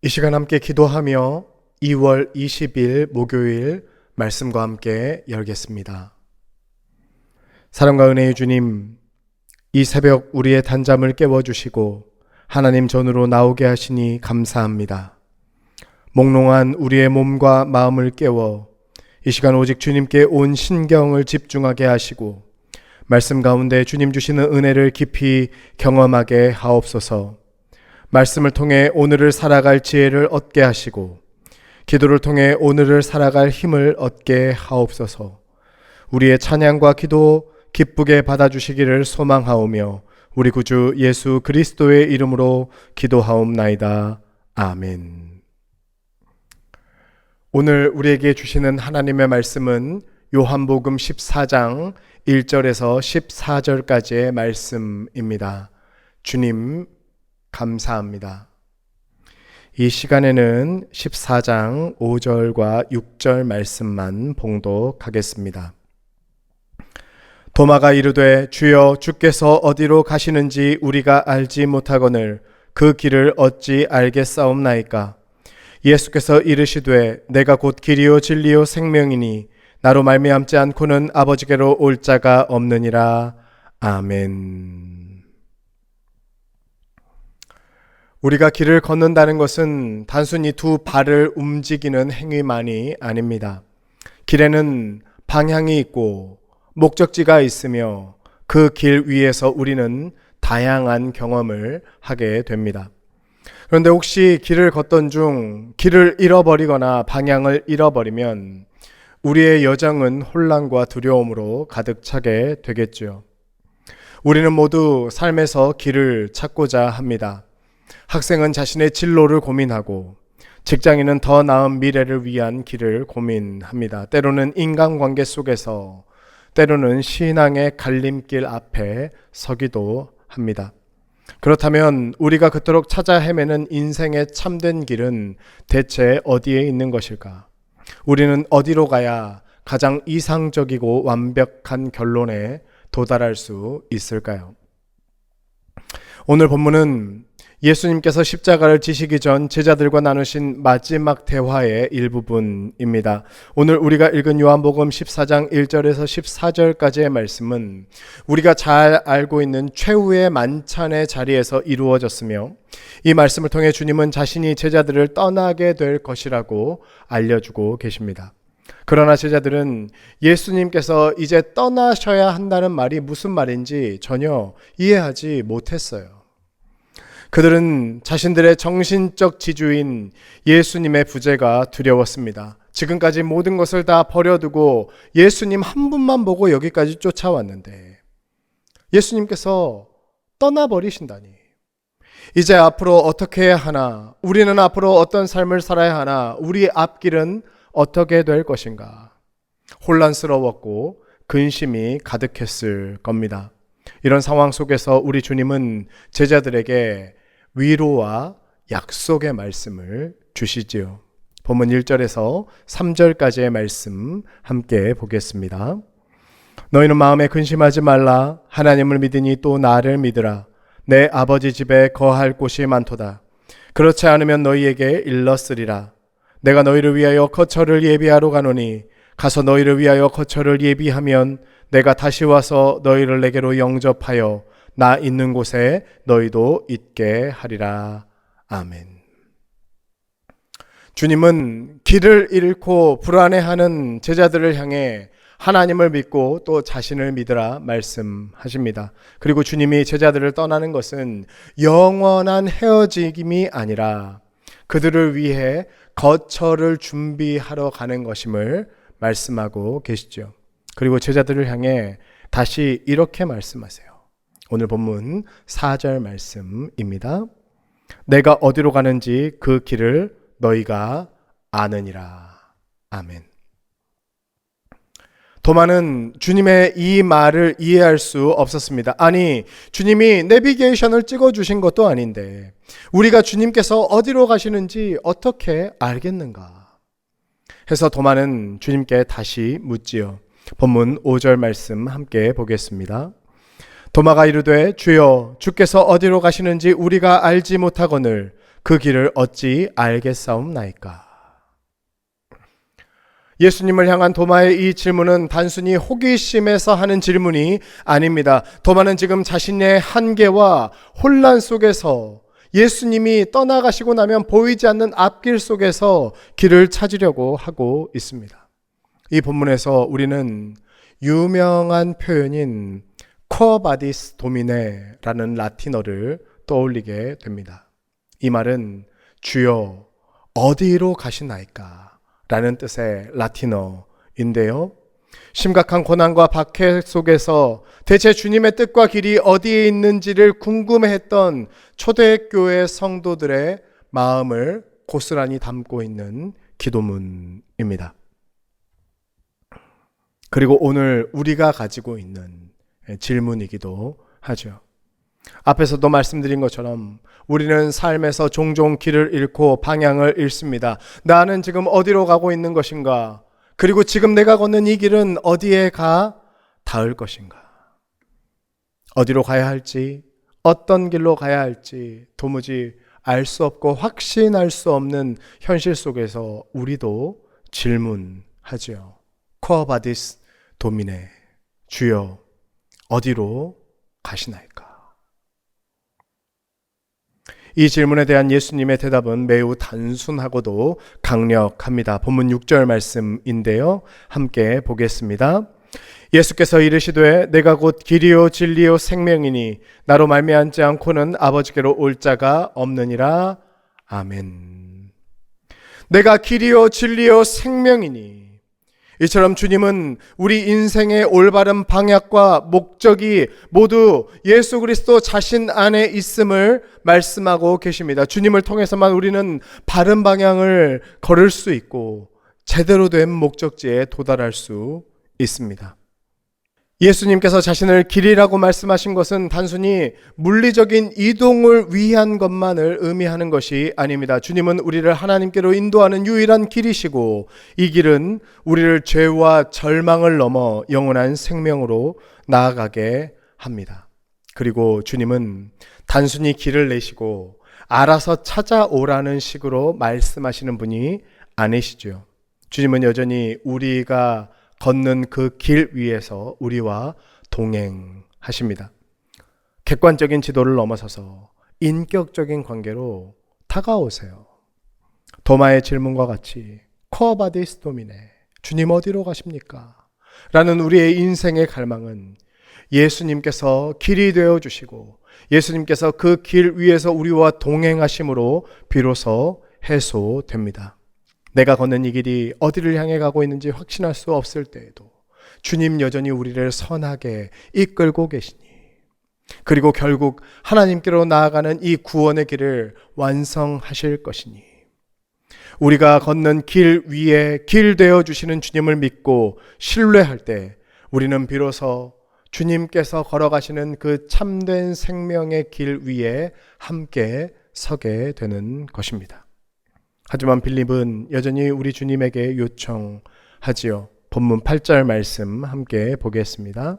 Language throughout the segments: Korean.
이 시간 함께 기도하며 2월 20일 목요일 말씀과 함께 열겠습니다. 사랑과 은혜의 주님, 이 새벽 우리의 단잠을 깨워주시고 하나님 전으로 나오게 하시니 감사합니다. 몽롱한 우리의 몸과 마음을 깨워 이 시간 오직 주님께 온 신경을 집중하게 하시고 말씀 가운데 주님 주시는 은혜를 깊이 경험하게 하옵소서. 말씀을 통해 오늘을 살아갈 지혜를 얻게 하시고 기도를 통해 오늘을 살아갈 힘을 얻게 하옵소서. 우리의 찬양과 기도 기쁘게 받아주시기를 소망하오며 우리 구주 예수 그리스도의 이름으로 기도하옵나이다. 아멘. 오늘 우리에게 주시는 하나님의 말씀은 요한복음 14장 1절에서 14절까지의 말씀입니다. 주님 감사합니다. 이 시간에는 14장 5절과 6절 말씀만 봉독하겠습니다. 도마가 이르되 주여 주께서 어디로 가시는지 우리가 알지 못하거늘 그 길을 어찌 알겠사옵나이까. 예수께서 이르시되 내가 곧 길이요 진리요 생명이니 나로 말미암지 않고는 아버지께로 올 자가 없느니라. 아멘. 우리가 길을 걷는다는 것은 단순히 두 발을 움직이는 행위만이 아닙니다. 길에는 방향이 있고 목적지가 있으며 그 길 위에서 우리는 다양한 경험을 하게 됩니다. 그런데 혹시 길을 걷던 중 길을 잃어버리거나 방향을 잃어버리면 우리의 여정은 혼란과 두려움으로 가득 차게 되겠죠. 우리는 모두 삶에서 길을 찾고자 합니다. 학생은 자신의 진로를 고민하고 직장인은 더 나은 미래를 위한 길을 고민합니다. 때로는 인간관계 속에서, 때로는 신앙의 갈림길 앞에 서기도 합니다. 그렇다면 우리가 그토록 찾아 헤매는 인생의 참된 길은 대체 어디에 있는 것일까? 우리는 어디로 가야 가장 이상적이고 완벽한 결론에 도달할 수 있을까요? 오늘 본문은 예수님께서 십자가를 지시기 전 제자들과 나누신 마지막 대화의 일부분입니다. 오늘 우리가 읽은 요한복음 14장 1절에서 14절까지의 말씀은 우리가 잘 알고 있는 최후의 만찬의 자리에서 이루어졌으며 이 말씀을 통해 주님은 자신이 제자들을 떠나게 될 것이라고 알려주고 계십니다. 그러나 제자들은 예수님께서 이제 떠나셔야 한다는 말이 무슨 말인지 전혀 이해하지 못했어요. 그들은 자신들의 정신적 지주인 예수님의 부재가 두려웠습니다. 지금까지 모든 것을 다 버려두고 예수님 한 분만 보고 여기까지 쫓아왔는데 예수님께서 떠나버리신다니. 이제 앞으로 어떻게 해야 하나? 우리는 앞으로 어떤 삶을 살아야 하나? 우리 앞길은 어떻게 될 것인가? 혼란스러웠고 근심이 가득했을 겁니다. 이런 상황 속에서 우리 주님은 제자들에게 위로와 약속의 말씀을 주시지요. 본문 1절에서 3절까지의 말씀 함께 보겠습니다. 너희는 마음에 근심하지 말라. 하나님을 믿으니 또 나를 믿으라. 내 아버지 집에 거할 곳이 많도다. 그렇지 않으면 너희에게 일렀으리라. 내가 너희를 위하여 거처를 예비하러 가노니 가서 너희를 위하여 거처를 예비하면 내가 다시 와서 너희를 내게로 영접하여 나 있는 곳에 너희도 있게 하리라. 아멘. 주님은 길을 잃고 불안해하는 제자들을 향해 하나님을 믿고 또 자신을 믿으라 말씀하십니다. 그리고 주님이 제자들을 떠나는 것은 영원한 헤어짐이 아니라 그들을 위해 거처를 준비하러 가는 것임을 말씀하고 계시죠. 그리고 제자들을 향해 다시 이렇게 말씀하세요. 오늘 본문 4절 말씀입니다. 내가 어디로 가는지 그 길을 너희가 아느니라. 아멘. 도마는 주님의 이 말을 이해할 수 없었습니다. 아니, 주님이 내비게이션을 찍어주신 것도 아닌데 우리가 주님께서 어디로 가시는지 어떻게 알겠는가? 해서 도마는 주님께 다시 묻지요. 본문 5절 말씀 함께 보겠습니다. 도마가 이르되 주여 주께서 어디로 가시는지 우리가 알지 못하거늘 그 길을 어찌 알겠사옵나이까? 예수님을 향한 도마의 이 질문은 단순히 호기심에서 하는 질문이 아닙니다. 도마는 지금 자신의 한계와 혼란 속에서 예수님이 떠나가시고 나면 보이지 않는 앞길 속에서 길을 찾으려고 하고 있습니다. 이 본문에서 우리는 유명한 표현인 Quo vadis Domine라는 라틴어를 떠올리게 됩니다. 이 말은 주여 어디로 가시나이까? 라는 뜻의 라틴어인데요. 심각한 고난과 박해 속에서 대체 주님의 뜻과 길이 어디에 있는지를 궁금해했던 초대교회 성도들의 마음을 고스란히 담고 있는 기도문입니다. 그리고 오늘 우리가 가지고 있는 질문이기도 하죠. 앞에서도 말씀드린 것처럼 우리는 삶에서 종종 길을 잃고 방향을 잃습니다. 나는 지금 어디로 가고 있는 것인가? 그리고 지금 내가 걷는 이 길은 어디에 가 닿을 것인가? 어디로 가야 할지, 어떤 길로 가야 할지 도무지 알 수 없고 확신할 수 없는 현실 속에서 우리도 질문하지요. Quo vadis Domine, 주여 어디로 가시나이까? 이 질문에 대한 예수님의 대답은 매우 단순하고도 강력합니다. 본문 6절 말씀인데요. 함께 보겠습니다. 예수께서 이르시되 내가 곧 길이요 진리요 생명이니 나로 말미암지 않고는 아버지께로 올 자가 없느니라. 아멘. 내가 길이요 진리요 생명이니, 이처럼 주님은 우리 인생의 올바른 방향과 목적이 모두 예수 그리스도 자신 안에 있음을 말씀하고 계십니다. 주님을 통해서만 우리는 바른 방향을 걸을 수 있고 제대로 된 목적지에 도달할 수 있습니다. 예수님께서 자신을 길이라고 말씀하신 것은 단순히 물리적인 이동을 위한 것만을 의미하는 것이 아닙니다. 주님은 우리를 하나님께로 인도하는 유일한 길이시고 이 길은 우리를 죄와 절망을 넘어 영원한 생명으로 나아가게 합니다. 그리고 주님은 단순히 길을 내시고 알아서 찾아오라는 식으로 말씀하시는 분이 아니시죠. 주님은 여전히 우리가 걷는 그 길 위에서 우리와 동행하십니다. 객관적인 지도를 넘어서서 인격적인 관계로 다가오세요. 도마의 질문과 같이 Quo vadis Domine, 주님 어디로 가십니까? 라는 우리의 인생의 갈망은 예수님께서 길이 되어주시고 예수님께서 그 길 위에서 우리와 동행하심으로 비로소 해소됩니다. 내가 걷는 이 길이 어디를 향해 가고 있는지 확신할 수 없을 때에도 주님 여전히 우리를 선하게 이끌고 계시니, 그리고 결국 하나님께로 나아가는 이 구원의 길을 완성하실 것이니, 우리가 걷는 길 위에 길 되어주시는 주님을 믿고 신뢰할 때 우리는 비로소 주님께서 걸어가시는 그 참된 생명의 길 위에 함께 서게 되는 것입니다. 하지만 빌립은 여전히 우리 주님에게 요청하지요. 본문 8절 말씀 함께 보겠습니다.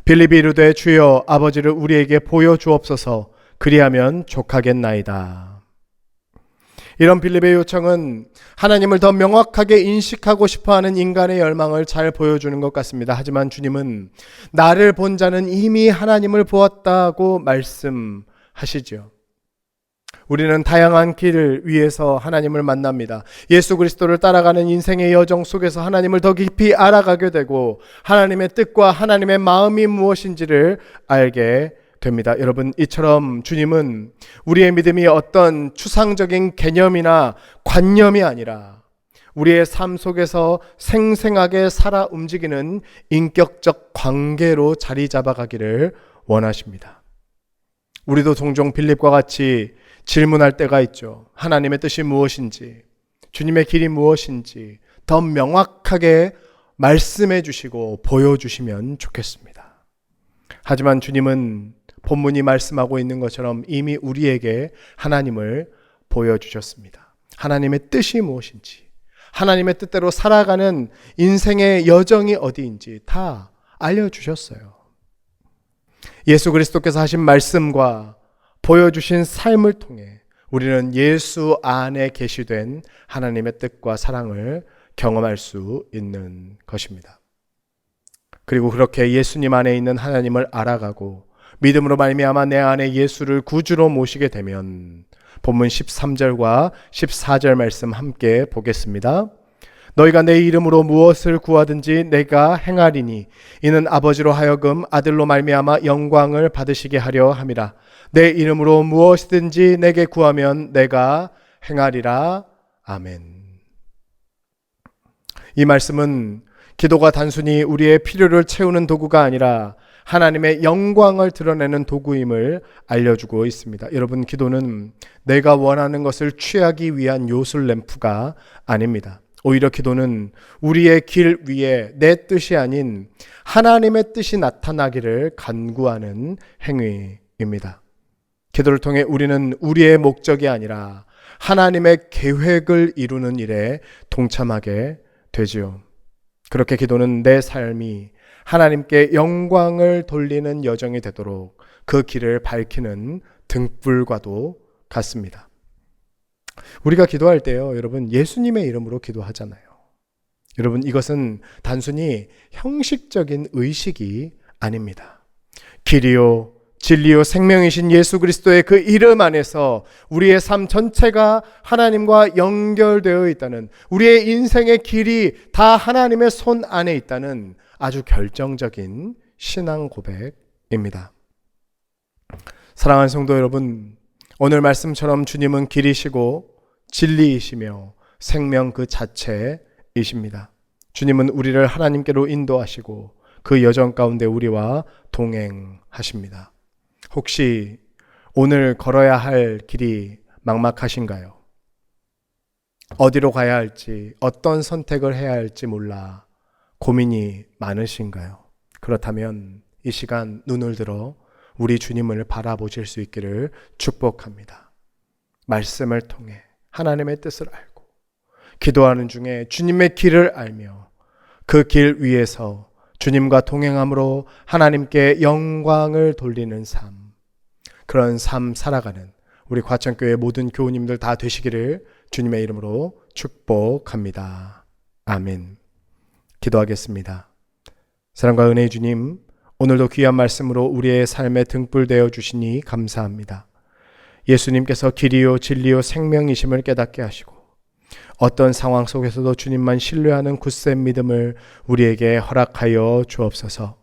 빌립이 이르되 주여 아버지를 우리에게 보여주옵소서, 그리하면 족하겠나이다. 이런 빌립의 요청은 하나님을 더 명확하게 인식하고 싶어하는 인간의 열망을 잘 보여주는 것 같습니다. 하지만 주님은 나를 본 자는 이미 하나님을 보았다고 말씀하시죠. 우리는 다양한 길을 위해서 하나님을 만납니다. 예수 그리스도를 따라가는 인생의 여정 속에서 하나님을 더 깊이 알아가게 되고 하나님의 뜻과 하나님의 마음이 무엇인지를 알게 됩니다. 여러분, 이처럼 주님은 우리의 믿음이 어떤 추상적인 개념이나 관념이 아니라 우리의 삶 속에서 생생하게 살아 움직이는 인격적 관계로 자리 잡아가기를 원하십니다. 우리도 종종 빌립과 같이 질문할 때가 있죠. 하나님의 뜻이 무엇인지, 주님의 길이 무엇인지 더 명확하게 말씀해 주시고 보여주시면 좋겠습니다. 하지만 주님은 본문이 말씀하고 있는 것처럼 이미 우리에게 하나님을 보여주셨습니다. 하나님의 뜻이 무엇인지, 하나님의 뜻대로 살아가는 인생의 여정이 어디인지 다 알려주셨어요. 예수 그리스도께서 하신 말씀과 보여주신 삶을 통해 우리는 예수 안에 계시된 하나님의 뜻과 사랑을 경험할 수 있는 것입니다. 그리고 그렇게 예수님 안에 있는 하나님을 알아가고 믿음으로 말미암아 내 안에 예수를 구주로 모시게 되면 본문 13절과 14절 말씀 함께 보겠습니다. 너희가 내 이름으로 무엇을 구하든지 내가 행하리니 이는 아버지로 하여금 아들로 말미암아 영광을 받으시게 하려 함이라. 내 이름으로 무엇이든지 내게 구하면 내가 행하리라. 아멘. 이 말씀은 기도가 단순히 우리의 필요를 채우는 도구가 아니라 하나님의 영광을 드러내는 도구임을 알려주고 있습니다. 여러분, 기도는 내가 원하는 것을 취하기 위한 요술 램프가 아닙니다. 오히려 기도는 우리의 길 위에 내 뜻이 아닌 하나님의 뜻이 나타나기를 간구하는 행위입니다. 기도를 통해 우리는 우리의 목적이 아니라 하나님의 계획을 이루는 일에 동참하게 되지요. 그렇게 기도는 내 삶이 하나님께 영광을 돌리는 여정이 되도록 그 길을 밝히는 등불과도 같습니다. 우리가 기도할 때요, 여러분, 예수님의 이름으로 기도하잖아요. 여러분, 이것은 단순히 형식적인 의식이 아닙니다. 길이요 진리요 생명이신 예수 그리스도의 그 이름 안에서 우리의 삶 전체가 하나님과 연결되어 있다는, 우리의 인생의 길이 다 하나님의 손 안에 있다는 아주 결정적인 신앙 고백입니다. 사랑하는 성도 여러분, 오늘 말씀처럼 주님은 길이시고 진리이시며 생명 그 자체이십니다. 주님은 우리를 하나님께로 인도하시고 그 여정 가운데 우리와 동행하십니다. 혹시 오늘 걸어야 할 길이 막막하신가요? 어디로 가야 할지, 어떤 선택을 해야 할지 몰라 고민이 많으신가요? 그렇다면 이 시간 눈을 들어 우리 주님을 바라보실 수 있기를 축복합니다. 말씀을 통해 하나님의 뜻을 알고 기도하는 중에 주님의 길을 알며 그 길 위에서 주님과 동행함으로 하나님께 영광을 돌리는 삶, 그런 삶 살아가는 우리 과천교회 모든 교우님들 다 되시기를 주님의 이름으로 축복합니다. 아멘. 기도하겠습니다. 사랑과 은혜의 주님, 오늘도 귀한 말씀으로 우리의 삶에 등불 되어 주시니 감사합니다. 예수님께서 길이요 진리요 생명이심을 깨닫게 하시고 어떤 상황 속에서도 주님만 신뢰하는 굳센 믿음을 우리에게 허락하여 주옵소서.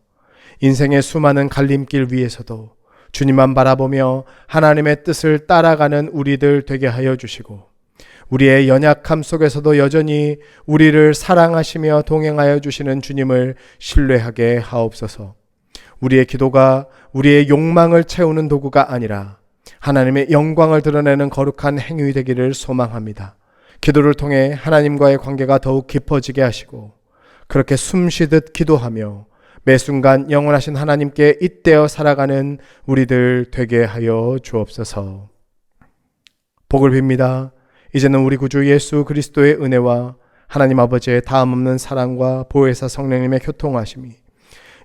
인생의 수많은 갈림길 위에서도 주님만 바라보며 하나님의 뜻을 따라가는 우리들 되게 하여 주시고 우리의 연약함 속에서도 여전히 우리를 사랑하시며 동행하여 주시는 주님을 신뢰하게 하옵소서. 우리의 기도가 우리의 욕망을 채우는 도구가 아니라 하나님의 영광을 드러내는 거룩한 행위 되기를 소망합니다. 기도를 통해 하나님과의 관계가 더욱 깊어지게 하시고 그렇게 숨쉬듯 기도하며 매 순간 영원하신 하나님께 잇대어 살아가는 우리들 되게 하여 주옵소서. 복을 빕니다. 이제는 우리 구주 예수 그리스도의 은혜와 하나님 아버지의 다함없는 사랑과 보혜사 성령님의 교통하심이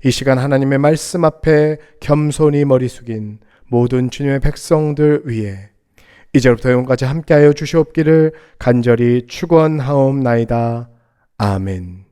이 시간 하나님의 말씀 앞에 겸손히 머리 숙인 모든 주님의 백성들 위에 이제부터 영원까지 함께하여 주시옵기를 간절히 축원하옵나이다. 아멘.